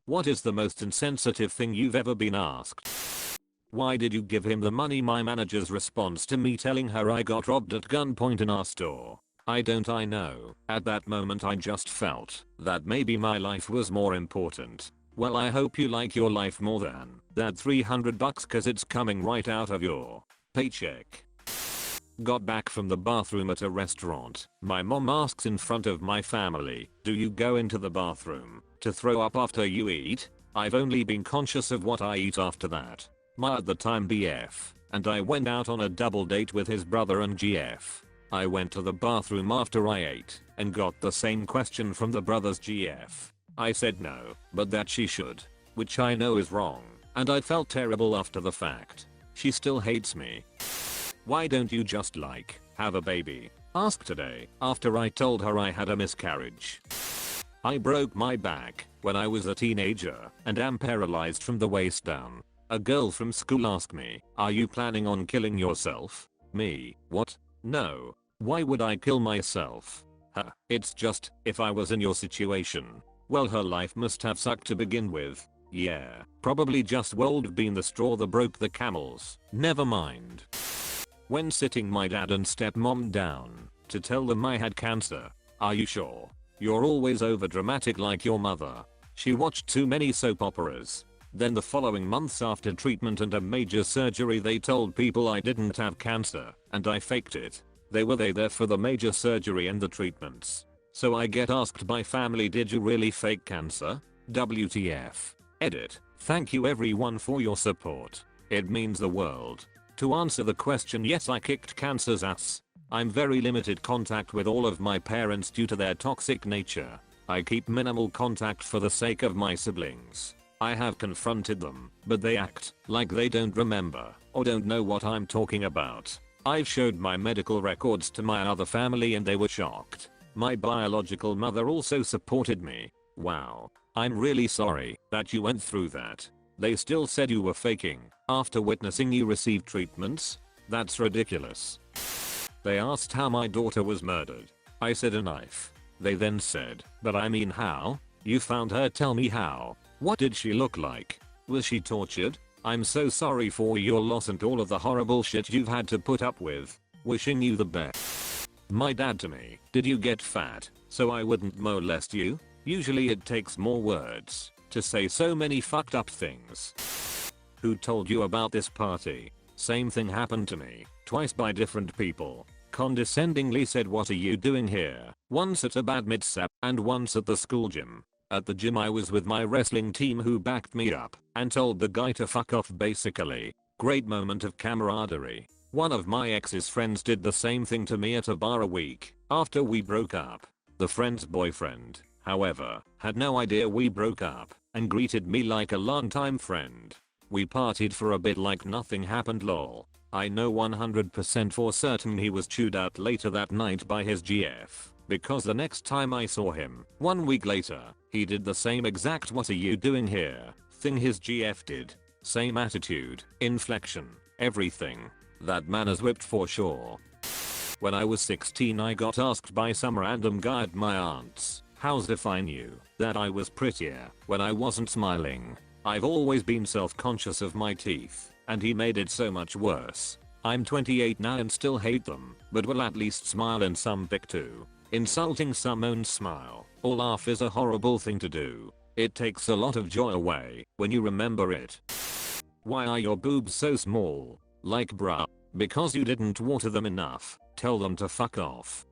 What is the most insensitive thing you've ever been asked? Why did you give him the money? My manager's response to me telling her I got robbed at gunpoint in our store. I know. At that moment I just felt that maybe my life was more important. Well, I hope you like your life more than that $300 cause it's coming right out of your paycheck. Got back from the bathroom at a restaurant. My mom asks in front of my family, do you go into the bathroom to throw up after you eat? I've only been conscious of what I eat after that. My at the time BF and I went out on a double date with his brother and GF. I went to the bathroom after I ate and got the same question from the brother's GF. I said no, but that she should, which I know is wrong, and I felt terrible after the fact. She still hates me. Why don't you just have a baby? Asked today after I told her I had a miscarriage. I broke my back when I was a teenager and am paralyzed from the waist down. A girl from school asked me, are you planning on killing yourself? Me, what? No. Why would I kill myself? Huh, it's just, if I was in your situation. Well, her life must have sucked to begin with. Yeah, probably just would have been the straw that broke the camel's. Never mind. When sitting my dad and stepmom down to tell them I had cancer. Are you sure? You're always over dramatic like your mother. She watched too many soap operas. Then the following months after treatment and a major surgery they told people I didn't have cancer and I faked it. They were there for the major surgery and the treatments. So I get asked by family, did you really fake cancer? WTF. Edit. Thank you everyone for your support. It means the world. To answer the question, yes, I kicked cancer's ass. I'm very limited contact with all of my parents due to their toxic nature. I keep minimal contact for the sake of my siblings. I have confronted them, but they act like they don't remember or don't know what I'm talking about. I've showed my medical records to my other family and they were shocked. My biological mother also supported me. Wow. I'm really sorry that you went through that. They still said you were faking after witnessing you receive treatments? That's ridiculous. They asked how my daughter was murdered. I said a knife. They then said, but I mean how? You found her, tell me how. What did she look like? Was she tortured? I'm so sorry for your loss and all of the horrible shit you've had to put up with. Wishing you the best. My dad to me, did you get fat so I wouldn't molest you? Usually it takes more words to say so many fucked up things. Who told you about this party? Same thing happened to me, twice by different people. Condescendingly said, what are you doing here? Once at a badminton and once at the school gym. At the gym I was with my wrestling team who backed me up and told the guy to fuck off basically. Great moment of camaraderie. One of my ex's friends did the same thing to me at a bar a week after we broke up. The friend's boyfriend, however, had no idea we broke up and greeted me like a longtime friend. We partied for a bit like nothing happened, lol. I know 100% for certain he was chewed out later that night by his GF, because the next time I saw him, 1 week later, he did the same exact what are you doing here thing his GF did. Same attitude, inflection, everything. That man is whipped for sure. When I was 16 I got asked by some random guy at my aunt's house if I knew that I was prettier when I wasn't smiling. I've always been self-conscious of my teeth, and he made it so much worse. I'm 28 now and still hate them, but will at least smile in some pic too. Insulting someone's smile or laugh is a horrible thing to do. It takes a lot of joy away when you remember it. Why are your boobs so small? Like bruh, because you didn't water them enough. Tell them to fuck off.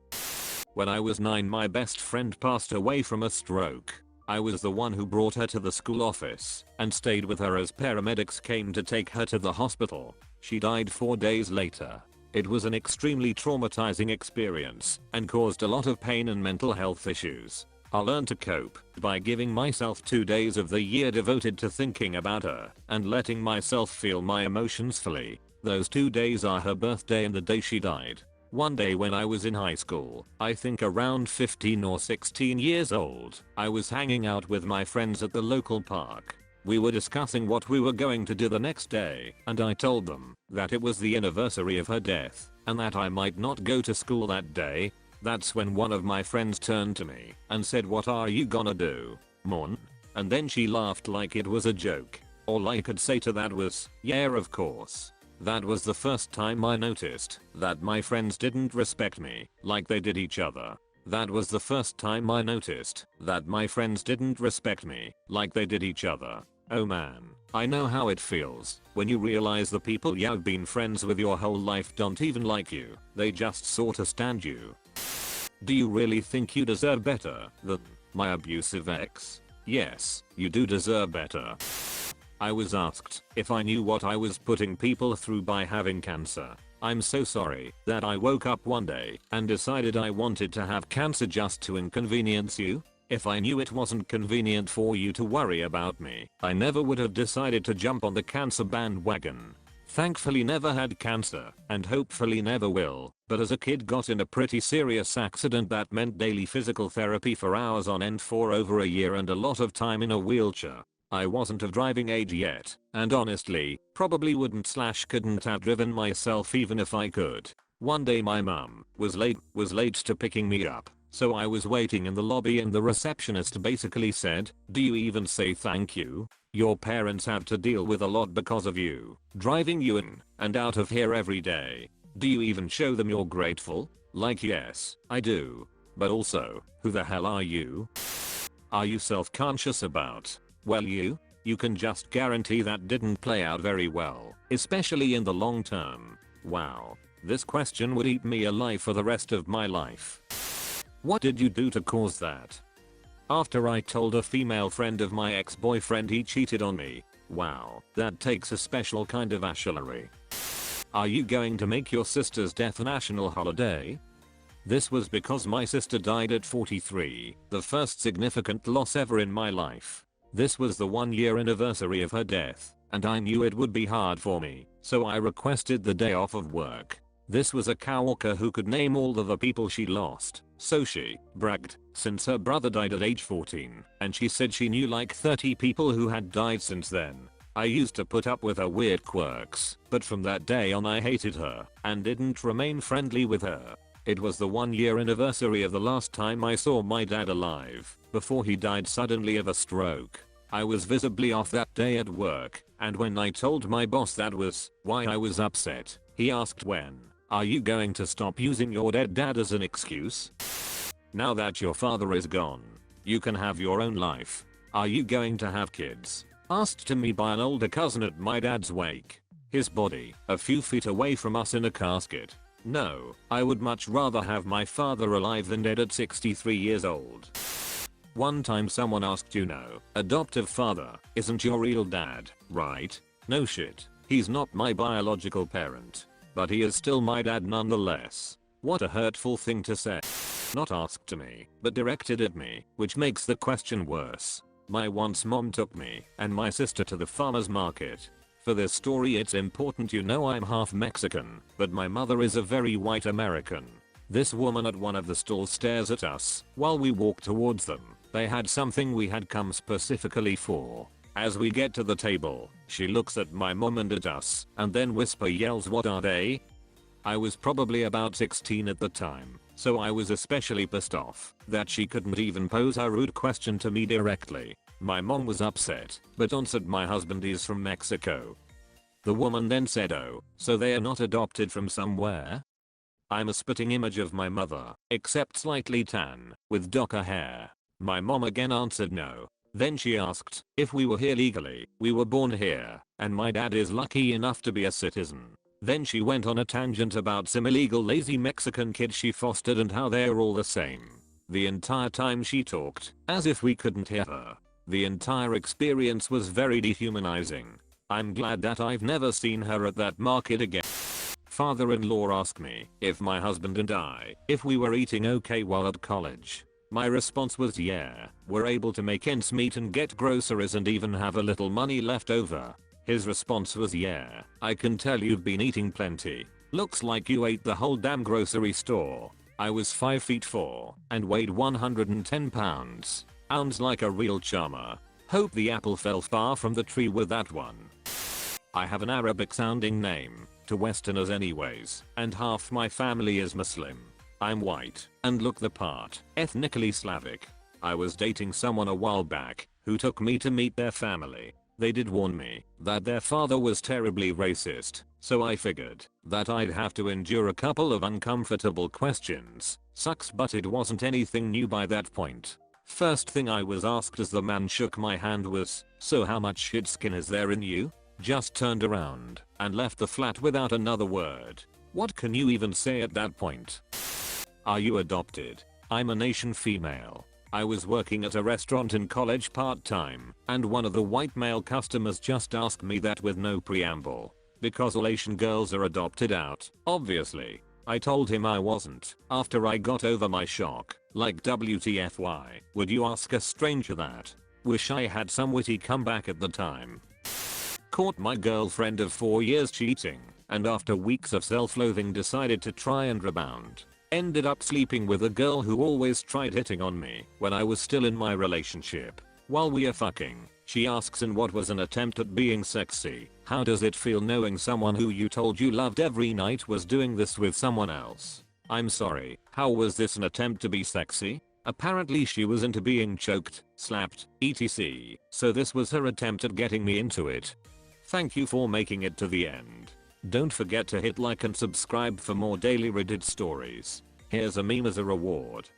When I was 9 my best friend passed away from a stroke. I was the one who brought her to the school office and stayed with her as paramedics came to take her to the hospital. She died 4 days later. It was an extremely traumatizing experience and caused a lot of pain and mental health issues. I learned to cope by giving myself 2 days of the year devoted to thinking about her and letting myself feel my emotions fully. Those 2 days are her birthday and the day she died. One day when I was in high school, I think around 15 or 16 years old, I was hanging out with my friends at the local park. We were discussing what we were going to do the next day, and I told them that it was the anniversary of her death, and that I might not go to school that day. That's when one of my friends turned to me and said, what are you gonna do, mourn? and then she laughed like it was a joke. All I could say to that was, yeah, of course. That was the first time I noticed that my friends didn't respect me like they did each other. That was the first time I noticed that my friends didn't respect me like they did each other. Oh man, I know how it feels when you realize the people you've been friends with your whole life don't even like you. They just sorta stand you. Do you really think you deserve better than my abusive ex? Yes, you do deserve better. I was asked if I knew what I was putting people through by having cancer. I'm so sorry that I woke up one day and decided I wanted to have cancer just to inconvenience you. If I knew it wasn't convenient for you to worry about me, I never would have decided to jump on the cancer bandwagon. Thankfully never had cancer, and hopefully never will, but as a kid got in a pretty serious accident that meant daily physical therapy for hours on end for over a year and a lot of time in a wheelchair. I wasn't of driving age yet, and honestly, probably wouldn't/couldn't have driven myself even if I could. One day my mum was late to picking me up, so I was waiting in the lobby and the receptionist basically said, "Do you even say thank you? Your parents have to deal with a lot because of you, driving you in and out of here every day. Do you even show them you're grateful?" Like, yes, I do. But also, who the hell are you? Are you self-conscious about? Well, you can just guarantee that didn't play out very well, especially in the long term. Wow, this question would eat me alive for the rest of my life. What did you do to cause that? After I told a female friend of my ex-boyfriend he cheated on me. Wow, that takes a special kind of ashlery. Are you going to make your sister's death a national holiday? This was because my sister died at 43, the first significant loss ever in my life. This was the 1-year anniversary of her death, and I knew it would be hard for me, so I requested the day off of work. This was a coworker who could name all of the people she lost, so she bragged, since her brother died at age 14, and she said she knew like 30 people who had died since then. I used to put up with her weird quirks, but from that day on I hated her, and didn't remain friendly with her. It was the 1-year anniversary of the last time I saw my dad alive, before he died suddenly of a stroke. I was visibly off that day at work, and when I told my boss that was why I was upset, he asked, "When are you going to stop using your dead dad as an excuse? Now that your father is gone, you can have your own life. Are you going to have kids?" Asked to me by an older cousin at my dad's wake. His body a few feet away from us in a casket. No, I would much rather have my father alive than dead at 63 years old. One time someone asked, adoptive father isn't your real dad, right? No shit, he's not my biological parent. But he is still my dad nonetheless. What a hurtful thing to say. Not asked to me, but directed at me, which makes the question worse. My once mom took me and my sister to the farmer's market. For this story it's important I'm half Mexican, but my mother is a very white American. This woman at one of the stalls stares at us while we walk towards them. They had something we had come specifically for. As we get to the table, she looks at my mom and at us, and then yells, "What are they?" I was probably about 16 at the time, so I was especially pissed off that she couldn't even pose her rude question to me directly. My mom was upset, but answered, "My husband is from Mexico." The woman then said, "Oh, so they are not adopted from somewhere?" I'm a spitting image of my mother, except slightly tan, with darker hair. My mom again answered no. Then she asked if we were here legally. We were born here, and my dad is lucky enough to be a citizen. Then she went on a tangent about some illegal lazy Mexican kids she fostered and how they're all the same. The entire time she talked, as if we couldn't hear her. The entire experience was very dehumanizing. I'm glad that I've never seen her at that market again. Father-in-law asked me if my husband and if we were eating okay while at college. My response was yeah, we're able to make ends meet and get groceries and even have a little money left over. His response was, "Yeah, I can tell you've been eating plenty. Looks like you ate the whole damn grocery store." I was 5'4" and weighed 110 pounds. Sounds like a real charmer. Hope the apple fell far from the tree with that one. I have an Arabic sounding name, to Westerners anyways, and half my family is Muslim. I'm white and look the part, ethnically Slavic. I was dating someone a while back who took me to meet their family. They did warn me that their father was terribly racist, so I figured that I'd have to endure a couple of uncomfortable questions. Sucks, but it wasn't anything new by that point. First thing I was asked as the man shook my hand was, "So how much shit skin is there in you?" Just turned around and left the flat without another word. What can you even say at that point? Are you adopted? I'm a nation female. I was working at a restaurant in college part-time, and one of the white male customers just asked me that with no preamble. Because all Asian girls are adopted out, obviously. I told him I wasn't, after I got over my shock. Like, WTFY, would you ask a stranger that? Wish I had some witty comeback at the time. Caught my girlfriend of 4 years cheating, and after weeks of self-loathing decided to try and rebound. Ended up sleeping with a girl who always tried hitting on me when I was still in my relationship. While we are fucking, she asks in what was an attempt at being sexy, "How does it feel knowing someone who you told you loved every night was doing this with someone else?" I'm sorry, how was this an attempt to be sexy? Apparently she was into being choked, slapped, etc. So this was her attempt at getting me into it. Thank you for making it to the end. Don't forget to hit like and subscribe for more daily Reddit stories. Here's a meme as a reward.